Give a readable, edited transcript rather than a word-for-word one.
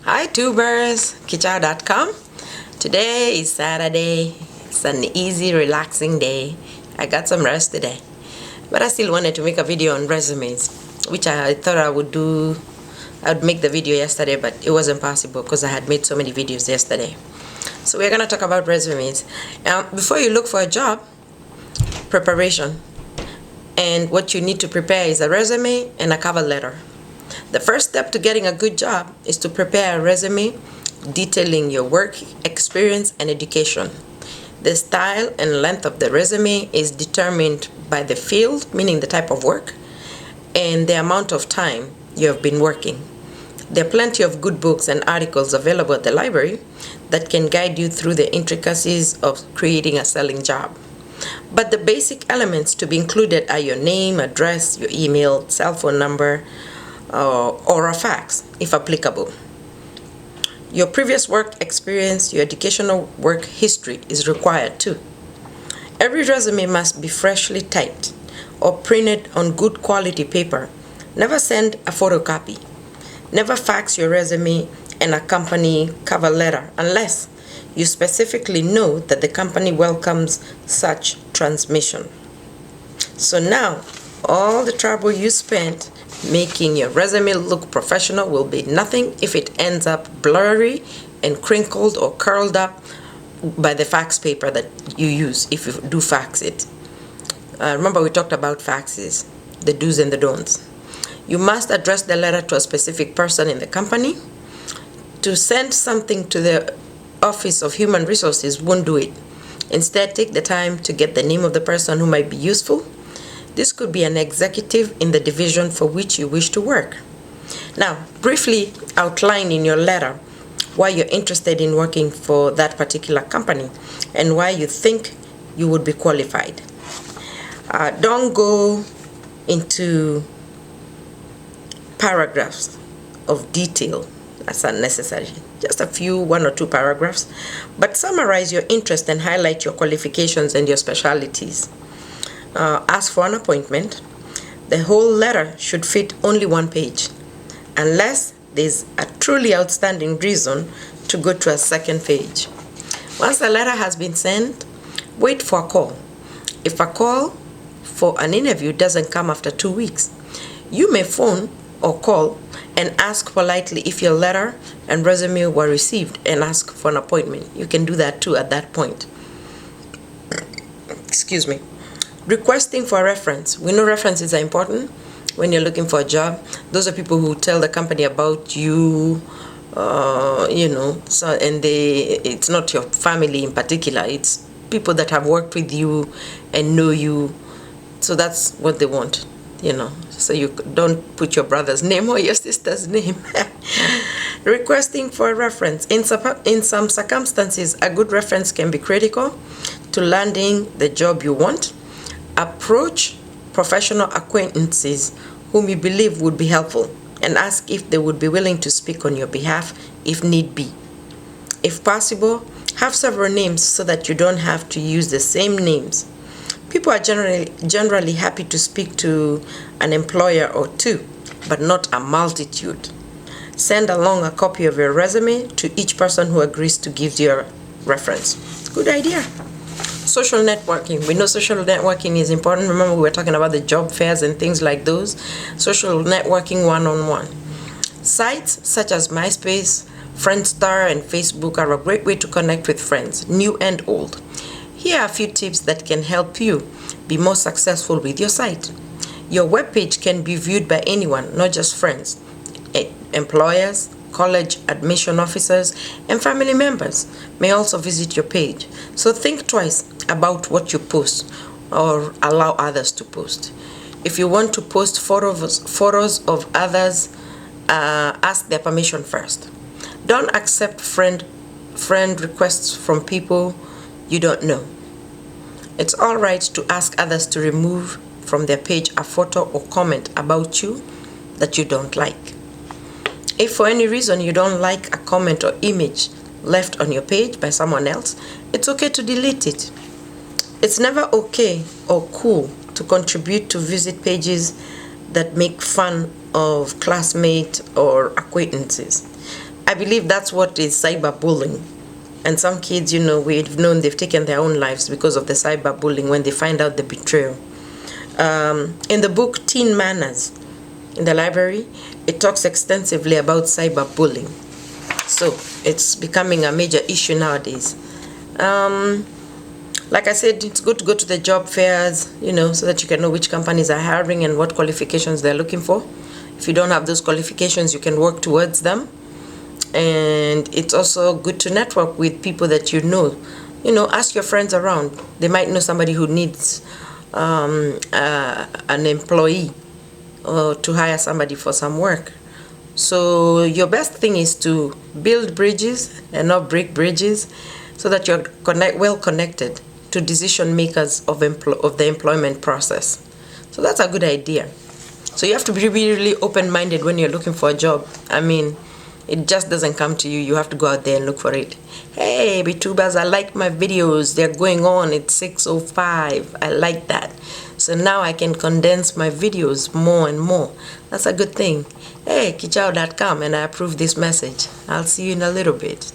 Hi tubers, kichao.com. Today is Saturday. It's an easy, relaxing day. I got some rest today. But I still wanted to make a video on resumes, which I thought I would do. I would make the video yesterday, but it wasn't possible because I had made so many videos yesterday. So we're going to talk about resumes. Before you look for a job, preparation. And what you need to prepare is a resume and a cover letter. The first step to getting a good job is to prepare a resume detailing your work experience and education. The style and length of the resume is determined by the field, meaning the type of work, and the amount of time you have been working. There are plenty of good books and articles available at the library that can guide you through the intricacies of creating a selling job. But the basic elements to be included are your name, address, your email, cell phone number, or a fax, if applicable. Your previous work experience, your educational work history is required too. Every resume must be freshly typed or printed on good quality paper. Never send a photocopy. Never fax your resume and accompany cover letter unless you specifically know that the company welcomes such transmission. So now, all the trouble you spent making your resume look professional will be nothing if it ends up blurry and crinkled or curled up by the fax paper that you use if you do fax it. Remember we talked about faxes, the do's and the don'ts. You must address the letter to a specific person in the company. To send something to the Office of Human Resources won't do it. Instead, take the time to get the name of the person who might be useful. This could be an executive in the division for which you wish to work. Now, briefly outline in your letter why you're interested in working for that particular company and why you think you would be qualified. Don't go into paragraphs of detail. That's unnecessary. Just a few, 1 or 2 paragraphs, but summarize your interest and highlight your qualifications and your specialties. Ask for an appointment. The whole letter should fit only 1 page, unless there's a truly outstanding reason to go to a second page. Once the letter has been sent, wait for a call. If a call for an interview doesn't come after 2 weeks, you may phone or call and ask politely if your letter and resume were received and ask for an appointment. You can do that too at that point. Excuse me. Requesting for a reference. We know references are important when you're looking for a job. Those are people who tell the company about you, so, and it's not your family in particular. It's people that have worked with you and know you. So that's what they want, So you don't put your brother's name or your sister's name. Requesting for a reference. In some circumstances, a good reference can be critical to landing the job you want. Approach professional acquaintances whom you believe would be helpful and ask if they would be willing to speak on your behalf if need be. If possible, have several names so that you don't have to use the same names. People are generally happy to speak to an employer or two, but not a multitude. Send along a copy of your resume to each person who agrees to give you a reference. Good idea. Social networking. We know social networking is important. Remember we were talking about the job fairs and things like those. Social networking one-on-one. Sites such as MySpace, Friendster, and Facebook are a great way to connect with friends, new and old. Here are a few tips that can help you be more successful with your site. Your webpage can be viewed by anyone, not just friends. Employers, college admission officers, and family members may also visit your page. So think twice about what you post or allow others to post. If you want to post photos of others, ask their permission first. Don't accept friend requests from people you don't know. It's all right to ask others to remove from their page a photo or comment about you that you don't like. If for any reason you don't like a comment or image left on your page by someone else, it's okay to delete it. It's never okay or cool to contribute to visit pages that make fun of classmates or acquaintances. I believe that's what is cyberbullying. And some kids, you know, we've known they've taken their own lives because of the cyberbullying when they find out the betrayal. In the book Teen Manners in the library, it talks extensively about cyberbullying. So it's becoming a major issue nowadays. Like I said, it's good to go to the job fairs, you know, so that you can know which companies are hiring and what qualifications they're looking for. If you don't have those qualifications, you can work towards them. And it's also good to network with people that you know. You know, ask your friends around. They might know somebody who needs an employee or to hire somebody for some work. So your best thing is to build bridges and not break bridges, so that you're well connected to decision makers of the employment process. So that's a good idea. So you have to be really open-minded when you're looking for a job. I mean, it just doesn't come to you. You have to go out there and look for it. Hey, BTubers, I like my videos. They're going on. It's 6:05. I like that. So now I can condense my videos more and more. That's a good thing. Hey, kijao.com, and I approve this message. I'll see you in a little bit.